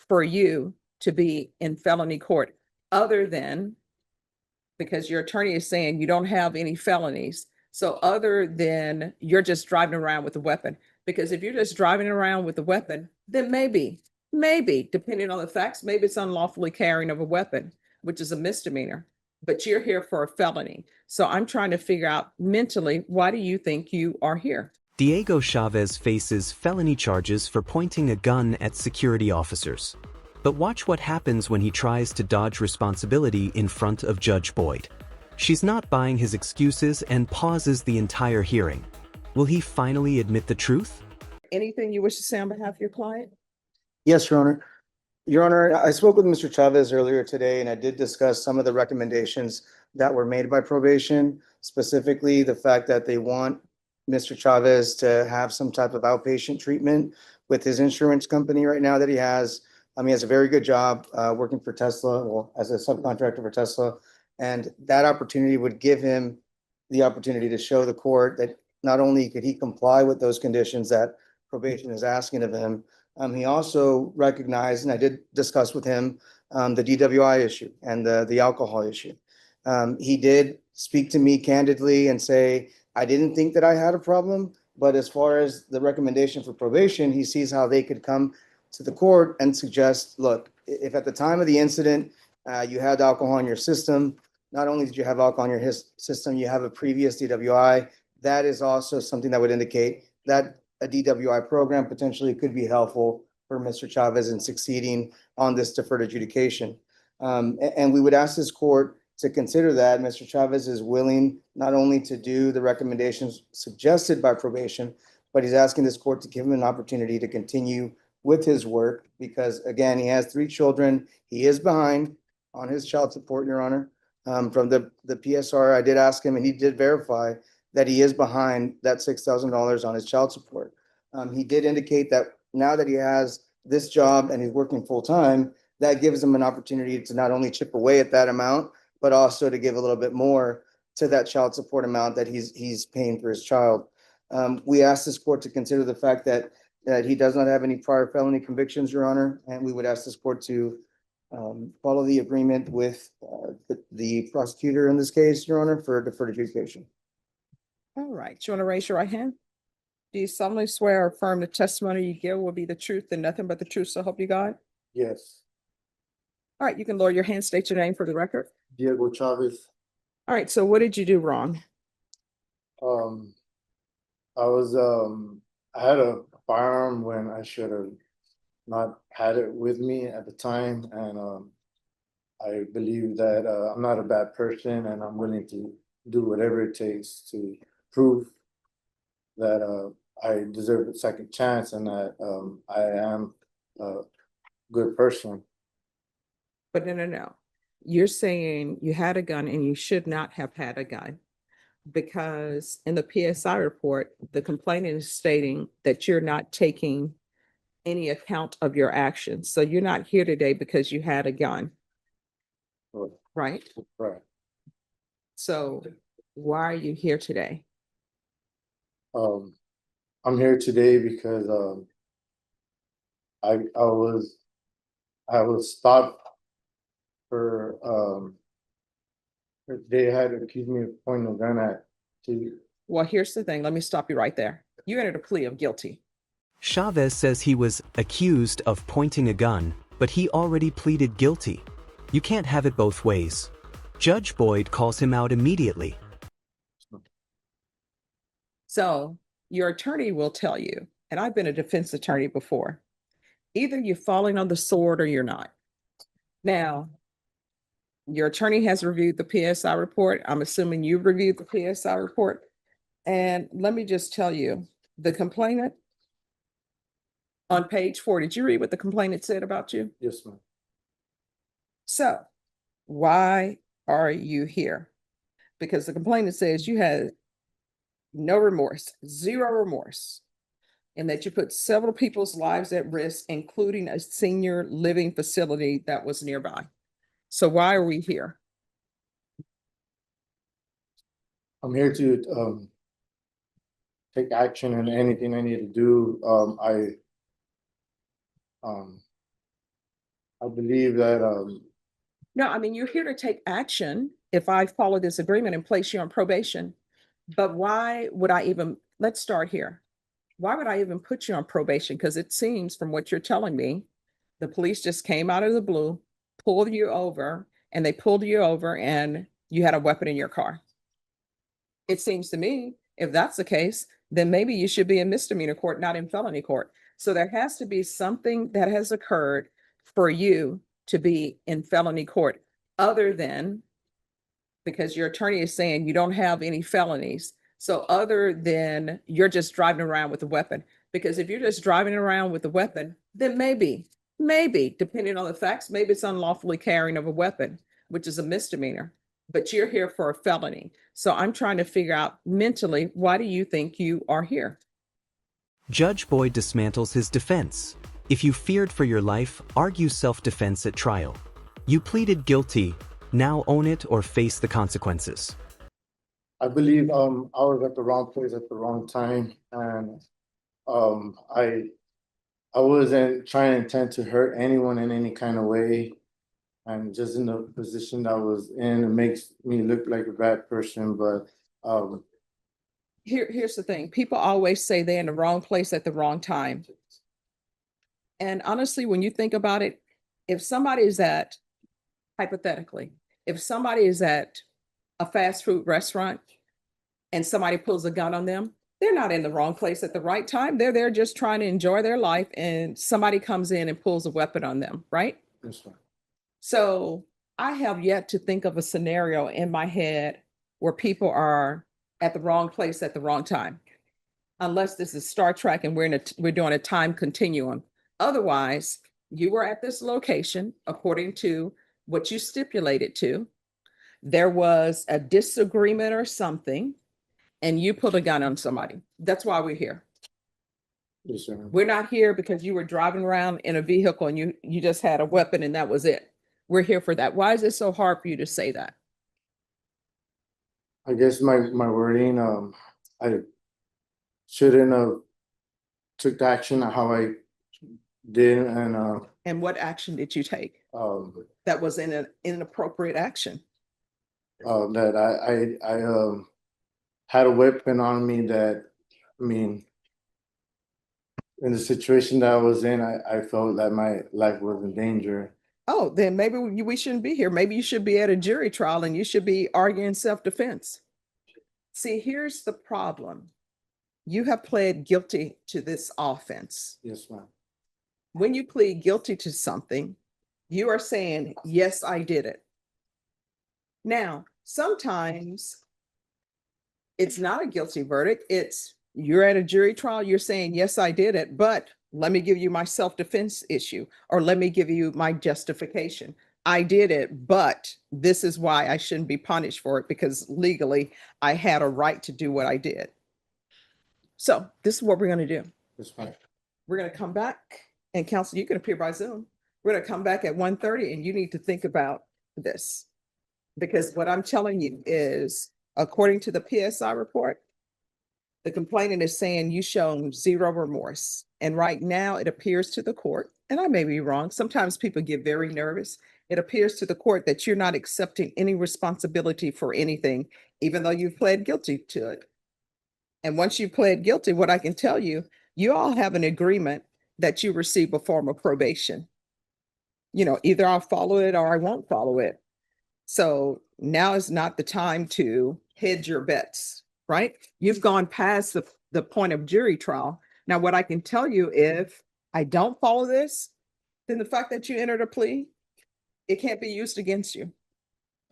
for you to be in felony court other than, because your attorney is saying you don't have any felonies. So other than you're just driving around with a weapon, because if you're just driving around with a weapon, then maybe, depending on the facts, maybe it's unlawfully carrying of a weapon, which is a misdemeanor, but you're here for a felony. So I'm trying to figure out mentally, why do you think you are here? Diego Chavez faces felony charges for pointing a gun at security officers. But watch what happens when he tries to dodge responsibility in front of Judge Boyd. She's not buying his excuses and pauses the entire hearing. Will he finally admit the truth? Anything you wish to say on behalf of your client? Yes, Your Honor. Your Honor, I spoke with Mr. Chavez earlier today, and I did discuss some of the recommendations that were made by probation, specifically the fact that they want Mr. Chavez to have some type of outpatient treatment with his insurance company right now that he has. He has a very good job working for Tesla, well, as a subcontractor for Tesla. And that opportunity would give him the opportunity to show the court that not only could he comply with those conditions that probation is asking of him, he also recognized, and I did discuss with him, the DWI issue and the alcohol issue. He did speak to me candidly and say, I didn't think that I had a problem, but as far as the recommendation for probation, he sees how they could come to the court and suggest, look, if at the time of the incident, you had alcohol in your system, not only did you have alcohol in your system, you have a previous DWI, that is also something that would indicate that a DWI program potentially could be helpful for Mr. Chavez in succeeding on this deferred adjudication. And we would ask this court to consider that Mr. Chavez is willing not only to do the recommendations suggested by probation, but he's asking this court to give him an opportunity to continue with his work because, again, he has 3 children. He is behind on his child support, Your Honor. From the PSR, I did ask him, and he did verify that he is behind that $6,000 on his child support. He did indicate that now that he has this job and he's working full time, that gives him an opportunity to not only chip away at that amount, but also to give a little bit more to that child support amount that he's paying for his child. We asked this court to consider the fact that he does not have any prior felony convictions, Your Honor, and we would ask this court to follow the agreement with the prosecutor in this case, Your Honor, for deferred adjudication. All right, you want to raise your right hand? Do you solemnly swear or affirm the testimony you give will be the truth and nothing but the truth, so help you God? Yes. All right, you can lower your hand, state your name for the record. Diego Chavez. All right, so what did you do wrong? I had a firearm when I should have not had it with me at the time, and I believe that I'm not a bad person, and I'm willing to do whatever it takes to prove that I deserve a second chance and that I am a good person. But no. You're saying you had a gun and you should not have had a gun because in the PSI report, the complainant is stating that you're not taking any account of your actions. So you're not here today because you had a gun, right? Right. So why are you here today? I'm here today because I was stopped for they had accused me of pointing a gun at TV. Well, here's the thing. Let me stop you right there. You entered a plea of guilty. Chavez says he was accused of pointing a gun, but he already pleaded guilty. You can't have it both ways. Judge Boyd calls him out immediately. So your attorney will tell you, and I've been a defense attorney before, either you're falling on the sword or you're not. Now, your attorney has reviewed the PSI report. I'm assuming you've reviewed the PSI report. And let me just tell you, the complainant on page 4, did you read what the complainant said about you? Yes, ma'am. So why are you here? Because the complainant says you had no remorse, 0 remorse, and that you put several people's lives at risk, including a senior living facility that was nearby. So why are we here? I'm here to take action in anything I need to do. I believe that, No, I mean, you're here to take action if I follow this agreement and place you on probation. But why would I even, let's start here. Why would I even put you on probation? Because it seems from what you're telling me, the police just came out of the blue, pulled you over, and they pulled you over and you had a weapon in your car. It seems to me, if that's the case, then maybe you should be in misdemeanor court, not in felony court. So there has to be something that has occurred for you to be in felony court, other than, because your attorney is saying you don't have any felonies. So other than you're just driving around with a weapon, because if you're just driving around with a weapon, then maybe, depending on the facts, maybe it's unlawfully carrying of a weapon, which is a misdemeanor, but you're here for a felony. So I'm trying to figure out mentally, why do you think you are here? Judge Boyd dismantles his defense. If you feared for your life, argue self-defense at trial. You pleaded guilty. Now own it or face the consequences. I believe, I was at the wrong place at the wrong time, and, I wasn't trying to intend to hurt anyone in any kind of way. And just in the position that I was in, it makes me look like a bad person, but, Here's the thing. People always say they're in the wrong place at the wrong time. And honestly, when you think about it, if somebody is at, hypothetically, if somebody is at a fast food restaurant and somebody pulls a gun on them, they're not in the wrong place at the right time. They're there just trying to enjoy their life, and somebody comes in and pulls a weapon on them, right? that's fine. So I have yet to think of a scenario in my head where people are at the wrong place at the wrong time. Unless this is Star Trek and we're doing a time continuum. Otherwise, you were at this location according to what you stipulated to. There was a disagreement or something, and you put a gun on somebody. That's why we're here. Yes, sir. We're not here because you were driving around in a vehicle and you just had a weapon and that was it. We're here for that. Why is it so hard for you to say that? I guess my wording, I shouldn't have took the action how I did, and, And what action did you take that was an inappropriate action? that I had a weapon on me that, I mean, in the situation that I was in, I felt that my life was in danger. Oh, then maybe we shouldn't be here. Maybe you should be at a jury trial and you should be arguing self-defense. See, here's the problem. You have pled guilty to this offense. Yes, ma'am. When you plead guilty to something, you are saying, yes, I did it. Now, sometimes it's not a guilty verdict. It's you're at a jury trial, you're saying, yes, I did it, but let me give you my self-defense issue, or let me give you my justification. I did it, but this is why I shouldn't be punished for it, because legally I had a right to do what I did. So this is what we're going to do. Yes, ma'am. We're going to come back, and counsel, you can appear by Zoom. We're going to come back at 1:30 and you need to think about this, because what I'm telling you is, according to the PSI report, the complainant is saying you shown zero remorse. And right now it appears to the court, and I may be wrong, sometimes people get very nervous. It appears to the court that you're not accepting any responsibility for anything, even though you've pled guilty to it. And once you pled guilty, what I can tell you, you all have an agreement that you receive a form of probation. You know, either I'll follow it or I won't follow it. So now is not the time to hedge your bets, right? You've gone past the point of jury trial. Now, what I can tell you, if I don't follow this, then the fact that you entered a plea, it can't be used against you.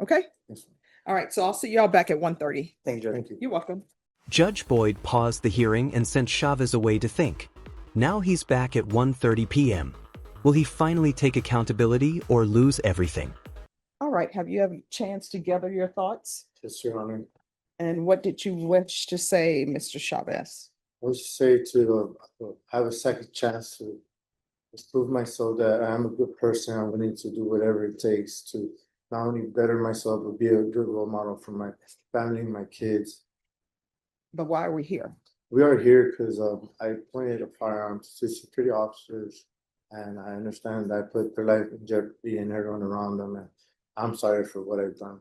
Okay? Yes, ma'am. All right. So I'll see y'all back at 1:30. Thank you, Judge. Thank you. You're welcome. Judge Boyd paused the hearing and sent Chavez away to think. Now he's back at 1:30 p.m. Will he finally take accountability or lose everything? All right. Have you had a chance to gather your thoughts? Yes, Your Honor. And what did you wish to say, Mr. Chavez? I would say to have a second chance to prove myself that I am a good person. I'm willing to do whatever it takes to not only better myself, but be a good role model for my family and my kids. But why are we here? We are here because I pointed a firearm to security officers, And I understand I put their life in jeopardy and everyone around them, and I'm sorry for what I've done.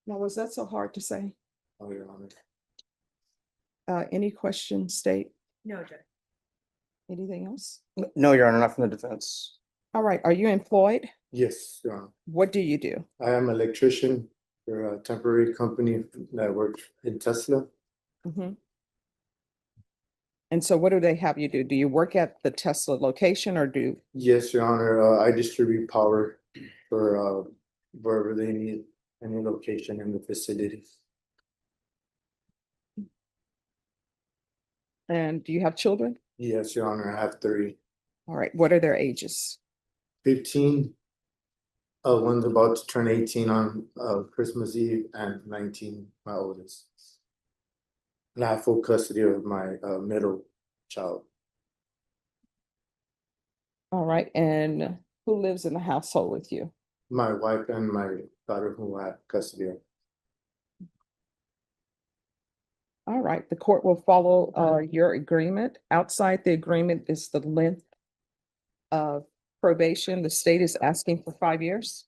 Now, was that so hard to say? Oh, Your Honor. Any questions, State? No, Judge. Anything else? No, Your Honor, not from the defense. All right, are you employed? Yes, Your Honor. What do you do? I am an electrician for a temporary company that works in Tesla. Mhm. And so what do they have you do? Do you work at the Tesla location or do, Yes, Your Honor, I distribute power for wherever they need any location in the facility. and do you have children? Yes, Your Honor, I have 3. All right, what are their ages? 15. One's about to turn 18 on Christmas Eve, and 19, my oldest. And I have full custody of my middle child. All right, and who lives in the household with you? My wife and my daughter who I have custody of. All right, the court will follow your agreement. Outside the agreement is the length of probation. The state is asking for 5 years.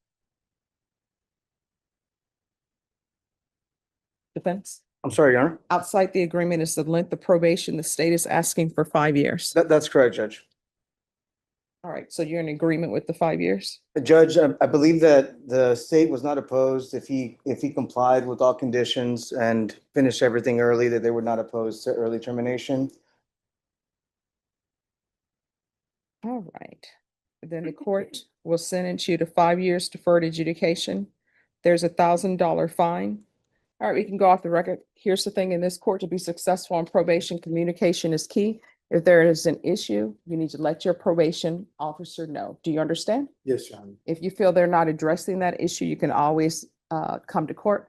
Defense? I'm sorry, Your Honor. Outside the agreement is the length of probation. The state is asking for 5 years. That's correct, Judge. All right, so you're in agreement with the 5 years? Judge, I believe that the state was not opposed if he complied with all conditions and finished everything early, that they were not opposed to early termination. All right, then the court will sentence you to 5 years deferred adjudication. There's $1,000 fine. All right, we can go off the record. Here's the thing, in this court, to be successful on probation, communication is key. If there is an issue, you need to let your probation officer know. Do you understand? Yes, Your Honor. If you feel they're not addressing that issue, you can always come to court,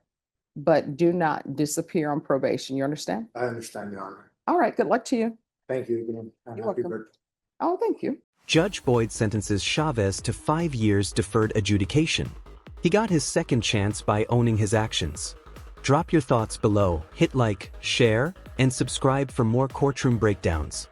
but do not disappear on probation. You understand? I understand, Your Honor. All right, good luck to you. Thank you again, and You're happy welcome. birthday. Oh, thank you. Judge Boyd sentences Chavez to 5 years deferred adjudication. He got his second chance by owning his actions. Drop your thoughts below, hit like, share, and subscribe for more courtroom breakdowns.